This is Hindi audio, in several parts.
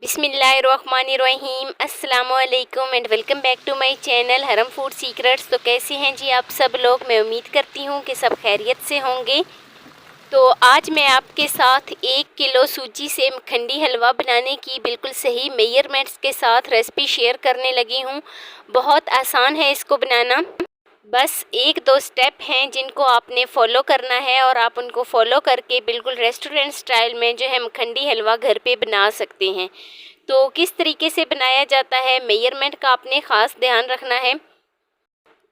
बिस्मिल्लाहिर्रहमानिर्रहीम अस्सलामुअलैकुम and welcome back to my channel Haram food secrets. तो कैसे हैं जी आप सब लोग। मैं उम्मीद करती हूँ कि सब खैरियत से होंगे। तो आज मैं आपके साथ 1 किलो सूजी से खंडी हलवा बनाने की बिल्कुल सही मेजरमेंट्स के साथ रेसिपी शेयर करने लगी हूँ। बहुत आसान है इसको बनाना। बस 1-2 स्टेप हैं जिनको आपने फॉलो करना है और आप उनको फॉलो करके बिल्कुल रेस्टोरेंट स्टाइल में जो है खंडी हलवा घर पे बना सकते हैं। तो किस तरीके से बनाया जाता है, मेजरमेंट का आपने ख़ास ध्यान रखना है।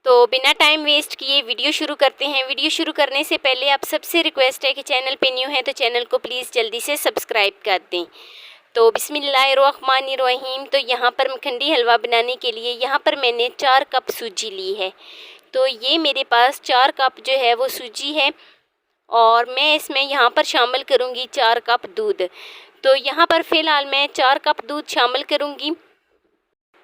तो बिना टाइम वेस्ट किए वीडियो शुरू करते हैं। वीडियो शुरू करने से पहले आप सबसे रिक्वेस्ट है कि चैनल पे न्यू है तो चैनल को प्लीज़ जल्दी से सब्सक्राइब कर दें। तो बिस्मिल्लाहिर्रहमानिर्रहीम। तो यहाँ पर खंडी हलवा बनाने के लिए यहाँ पर मैंने 4 कप सूजी ली है। तो ये मेरे पास 4 कप जो है वो सूजी है और मैं इसमें यहाँ पर शामिल करूँगी 4 कप दूध। तो यहाँ पर फ़िलहाल मैं 4 कप दूध शामिल करूँगी।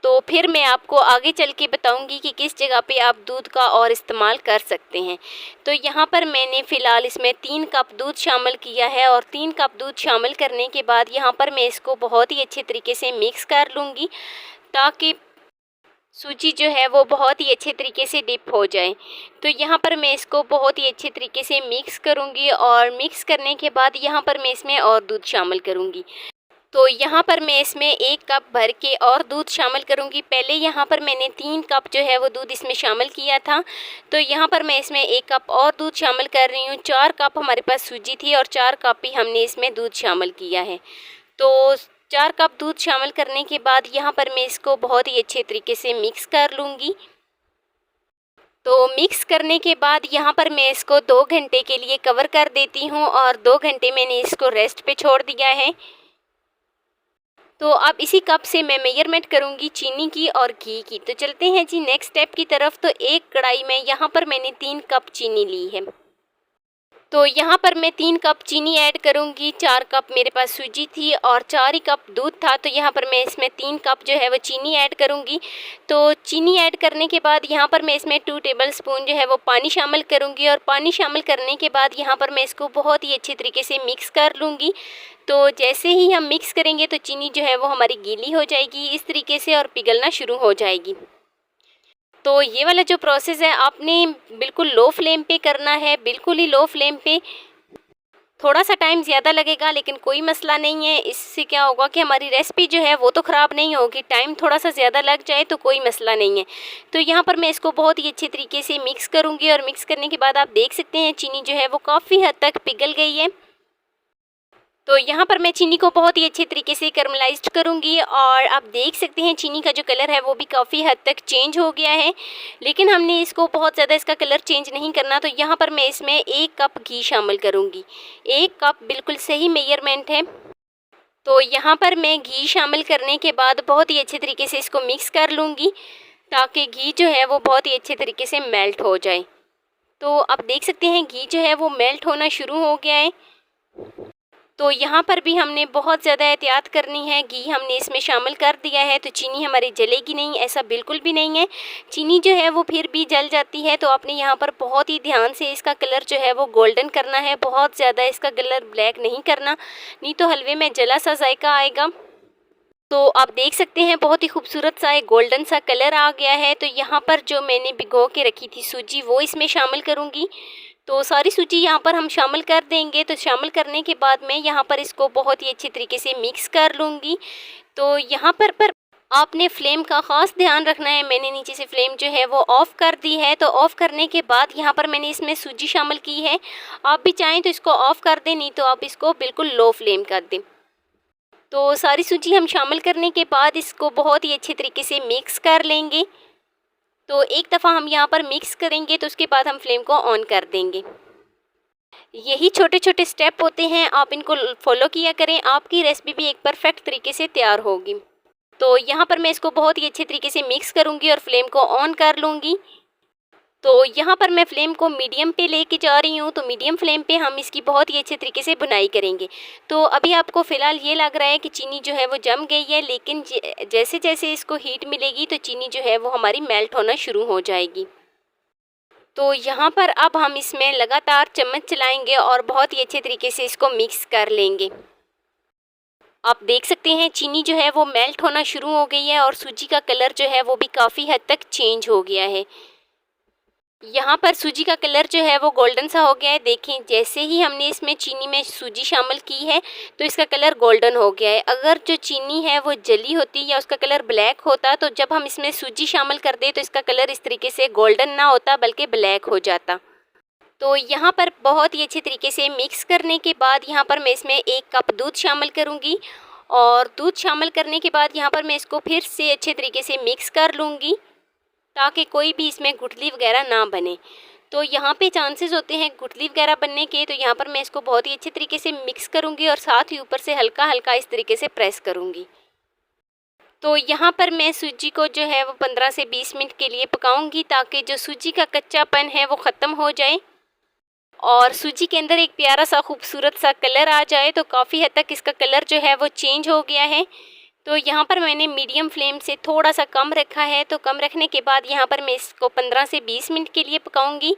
तो फिर मैं आपको आगे चल के बताऊँगी कि किस जगह पे आप दूध का और इस्तेमाल कर सकते हैं। तो यहाँ पर मैंने फ़िलहाल इसमें 3 कप दूध शामिल किया है और 3 कप दूध शामिल करने के बाद यहाँ पर मैं इसको बहुत ही अच्छे तरीके से मिक्स कर लूँगी ताकि सूजी जो है वो बहुत ही अच्छे तरीके से डिप हो जाए। तो यहाँ पर मैं इसको बहुत ही अच्छे तरीके से मिक्स करूँगी और मिक्स करने के बाद यहाँ पर मैं इसमें और दूध शामिल करूँगी। तो यहाँ पर मैं इसमें 1 कप भर के और दूध शामिल करूँगी। पहले यहाँ पर मैंने 3 कप जो है वो दूध इसमें शामिल किया था। तो यहाँ पर मैं इसमें 1 कप और दूध शामिल कर रही हूँ। 4 कप हमारे पास सूजी थी और 4 कप ही हमने इसमें दूध शामिल किया है। तो 4 कप दूध शामिल करने के बाद यहाँ पर मैं इसको बहुत ही अच्छे तरीके से मिक्स कर लूँगी। तो मिक्स करने के बाद यहाँ पर मैं इसको 2 घंटे के लिए कवर कर देती हूँ और 2 घंटे मैंने इसको रेस्ट पे छोड़ दिया है। तो अब इसी कप से मैं मेजरमेंट करूँगी चीनी की और घी की। तो चलते हैं जी नेक्स्ट स्टेप की तरफ। तो एक कढ़ाई में यहाँ पर मैंने 3 कप चीनी ली है। तो यहाँ पर मैं 3 कप चीनी ऐड करूँगी। 4 कप मेरे पास सूजी थी और 4 ही कप दूध था। तो यहाँ पर मैं इसमें 3 कप जो है वो चीनी ऐड करूँगी। तो चीनी ऐड करने के बाद यहाँ पर मैं इसमें 2 टेबल स्पून जो है वो पानी शामिल करूँगी और पानी शामिल करने के बाद यहाँ पर मैं इसको बहुत ही अच्छे तरीके से मिक्स कर लूँगी। तो जैसे ही हम मिक्स करेंगे तो चीनी जो है वो हमारी गीली हो जाएगी इस तरीके से और पिघलना शुरू हो जाएगी। तो ये वाला जो प्रोसेस है आपने बिल्कुल लो फ्लेम पे करना है, बिल्कुल ही लो फ्लेम पे। थोड़ा सा टाइम ज़्यादा लगेगा लेकिन कोई मसला नहीं है। इससे क्या होगा कि हमारी रेसिपी जो है वो तो ख़राब नहीं होगी। टाइम थोड़ा सा ज़्यादा लग जाए तो कोई मसला नहीं है। तो यहाँ पर मैं इसको बहुत ही अच्छे तरीके से मिक्स करूँगी और मिक्स करने के बाद आप देख सकते हैं चीनी जो है वो काफ़ी हद तक पिघल गई है। तो यहाँ पर मैं चीनी को बहुत ही अच्छे तरीके से कैरमलाइज्ड करूँगी और आप देख सकते हैं चीनी का जो कलर है वो भी काफ़ी हद तक चेंज हो गया है। लेकिन हमने इसको बहुत ज़्यादा इसका कलर चेंज नहीं करना। तो यहाँ पर मैं इसमें 1 कप घी शामिल करूँगी। 1 कप बिल्कुल सही मेजरमेंट है। तो यहाँ पर मैं घी शामिल करने के बाद बहुत ही अच्छे तरीके से इसको मिक्स कर लूँगी ताकि घी जो है वो बहुत ही अच्छे तरीके से मेल्ट हो जाए। तो आप देख सकते हैं घी जो है वो मेल्ट होना शुरू हो गया है। तो यहाँ पर भी हमने बहुत ज़्यादा एहतियात करनी है। घी हमने इसमें शामिल कर दिया है तो चीनी हमारी जलेगी नहीं, ऐसा बिल्कुल भी नहीं है। चीनी जो है वो फिर भी जल जाती है। तो आपने यहाँ पर बहुत ही ध्यान से इसका कलर जो है वो गोल्डन करना है, बहुत ज़्यादा इसका कलर ब्लैक नहीं करना, नहीं तो हलवे में जला सा जायका आएगा। तो आप देख सकते हैं बहुत ही खूबसूरत सा एक गोल्डन सा कलर आ गया है। तो यहाँ पर जो मैंने भिगो के रखी थी सूजी वो इसमें शामिल करूँगी। तो सारी सूजी यहाँ पर हम शामिल कर देंगे। तो शामिल करने के बाद मैं यहाँ पर इसको बहुत ही अच्छे तरीके से मिक्स कर लूँगी। तो यहाँ पर आपने फ्लेम का ख़ास ध्यान रखना है। मैंने नीचे से फ्लेम जो है वो ऑफ़ कर दी है। तो ऑफ़ करने के बाद यहाँ पर मैंने इसमें सूजी शामिल की है। आप भी चाहें तो इसको ऑफ़ कर दें, नहीं तो आप इसको बिल्कुल लो फ्लेम कर दें। तो सारी सूजी हम शामिल करने के बाद इसको बहुत ही अच्छे तरीके से मिक्स कर लेंगे। तो एक दफ़ा हम यहाँ पर मिक्स करेंगे तो उसके बाद हम फ्लेम को ऑन कर देंगे। यही छोटे छोटे स्टेप होते हैं, आप इनको फॉलो किया करें, आपकी रेसिपी भी एक परफेक्ट तरीके से तैयार होगी। तो यहाँ पर मैं इसको बहुत ही अच्छे तरीके से मिक्स करूँगी और फ्लेम को ऑन कर लूँगी। तो यहाँ पर मैं फ्लेम को मीडियम पे लेके जा रही हूँ। तो मीडियम फ्लेम पे हम इसकी बहुत ही अच्छे तरीके से बुनाई करेंगे। तो अभी आपको फ़िलहाल ये लग रहा है कि चीनी जो है वो जम गई है, लेकिन जैसे जैसे इसको हीट मिलेगी तो चीनी जो है वो हमारी मेल्ट होना शुरू हो जाएगी। तो यहाँ पर अब हम इसमें लगातार चम्मच चलाएंगे और बहुत ही अच्छे तरीके से इसको मिक्स कर लेंगे। आप देख सकते हैं चीनी जो है वो मेल्ट होना शुरू हो गई है और सूजी का कलर जो है वो भी काफ़ी हद तक चेंज हो गया है। यहाँ पर सूजी का कलर जो है वो गोल्डन सा हो गया है। देखें जैसे ही हमने इसमें चीनी में सूजी शामिल की है तो इसका कलर गोल्डन हो गया है। अगर जो चीनी है वो जली होती या उसका कलर ब्लैक होता तो जब हम इसमें सूजी शामिल कर दें तो इसका कलर इस तरीके से गोल्डन ना होता बल्कि ब्लैक हो जाता। तो यहाँ पर बहुत ही अच्छे तरीके से मिक्स करने के बाद यहाँ पर मैं इसमें 1 कप दूध शामिल करूँगी और दूध शामिल करने के बाद यहाँ पर मैं इसको फिर से अच्छे तरीके से मिक्स कर लूँगी ताकि कोई भी इसमें गुठली वगैरह ना बने। तो यहाँ पे चांसेस होते हैं गुठली वगैरह बनने के, तो यहाँ पर मैं इसको बहुत ही अच्छे तरीके से मिक्स करूँगी और साथ ही ऊपर से हल्का हल्का इस तरीके से प्रेस करूँगी। तो यहाँ पर मैं सूजी को जो है वो 15 से 20 मिनट के लिए पकाऊंगी ताकि जो सूजी का कच्चापन है वो ख़त्म हो जाए और सूजी के अंदर एक प्यारा सा खूबसूरत सा कलर आ जाए। तो काफ़ी हद तक इसका कलर जो है वो चेंज हो गया है। तो यहाँ पर मैंने मीडियम फ्लेम से थोड़ा सा कम रखा है। तो कम रखने के बाद यहाँ पर मैं इसको 15 से 20 मिनट के लिए पकाऊंगी।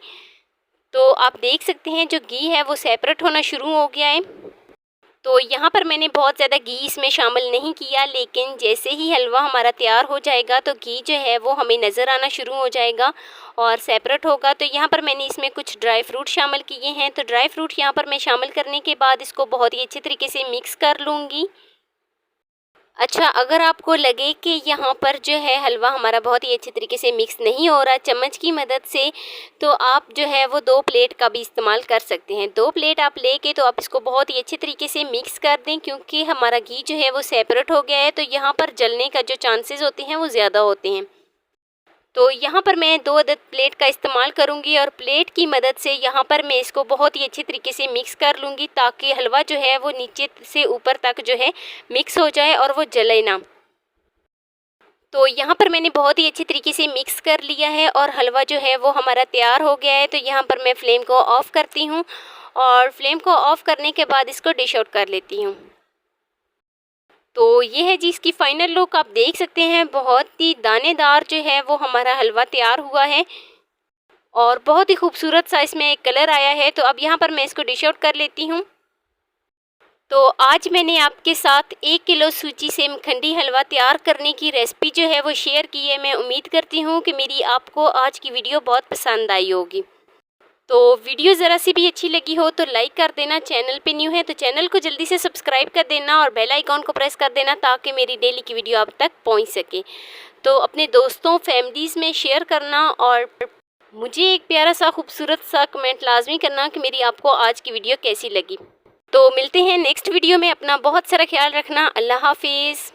तो आप देख सकते हैं जो घी है वो सेपरेट होना शुरू हो गया है। तो यहाँ पर मैंने बहुत ज़्यादा घी इसमें शामिल नहीं किया, लेकिन जैसे ही हलवा हमारा तैयार हो जाएगा तो घी जो है वो हमें नज़र आना शुरू हो जाएगा और सेपरेट होगा। तो यहाँ पर मैंने इसमें कुछ ड्राई फ्रूट शामिल किए हैं। तो ड्राई फ्रूट यहाँ पर मैं शामिल करने के बाद इसको बहुत ही अच्छे तरीके से मिक्स कर लूँगी। अच्छा, अगर आपको लगे कि यहाँ पर जो है हलवा हमारा बहुत ही अच्छे तरीके से मिक्स नहीं हो रहा चम्मच की मदद से, तो आप जो है वो 2 प्लेट का भी इस्तेमाल कर सकते हैं। 2 प्लेट आप लेके तो आप इसको बहुत ही अच्छे तरीके से मिक्स कर दें, क्योंकि हमारा घी जो है वो सेपरेट हो गया है तो यहाँ पर जलने का जो चांसेस होते हैं वो ज़्यादा होते हैं। तो यहाँ पर मैं 2 अदद प्लेट का इस्तेमाल करूँगी और प्लेट की मदद से यहाँ पर मैं इसको बहुत ही अच्छे तरीके से मिक्स कर लूँगी ताकि हलवा जो है वो नीचे से ऊपर तक जो है मिक्स हो जाए और वो जले ना। तो यहाँ पर मैंने बहुत ही अच्छे तरीके से मिक्स कर लिया है और हलवा जो है वो हमारा तैयार हो गया है। तो यहाँ पर मैं फ्लेम को ऑफ़ करती हूँ और फ्लेम को ऑफ़ करने के बाद इसको डिश आउट कर लेती हूँ। तो ये है जी इसकी फ़ाइनल लुक, आप देख सकते हैं बहुत ही दानेदार जो है वो हमारा हलवा तैयार हुआ है और बहुत ही खूबसूरत सा इसमें एक कलर आया है। तो अब यहाँ पर मैं इसको डिश आउट कर लेती हूँ। तो आज मैंने आपके साथ 1 किलो सूजी से खंडी हलवा तैयार करने की रेसिपी जो है वो शेयर की है। मैं उम्मीद करती हूँ कि मेरी आपको आज की वीडियो बहुत पसंद आई होगी। तो वीडियो ज़रा सी भी अच्छी लगी हो तो लाइक कर देना, चैनल पे न्यू है तो चैनल को जल्दी से सब्सक्राइब कर देना और बेल आइकॉन को प्रेस कर देना ताकि मेरी डेली की वीडियो आप तक पहुंच सके। तो अपने दोस्तों फैमिलीज़ में शेयर करना और मुझे एक प्यारा सा खूबसूरत सा कमेंट लाजमी करना कि मेरी आपको आज की वीडियो कैसी लगी। तो मिलते हैं नेक्स्ट वीडियो में। अपना बहुत सारा ख्याल रखना। अल्लाह हाफिज़।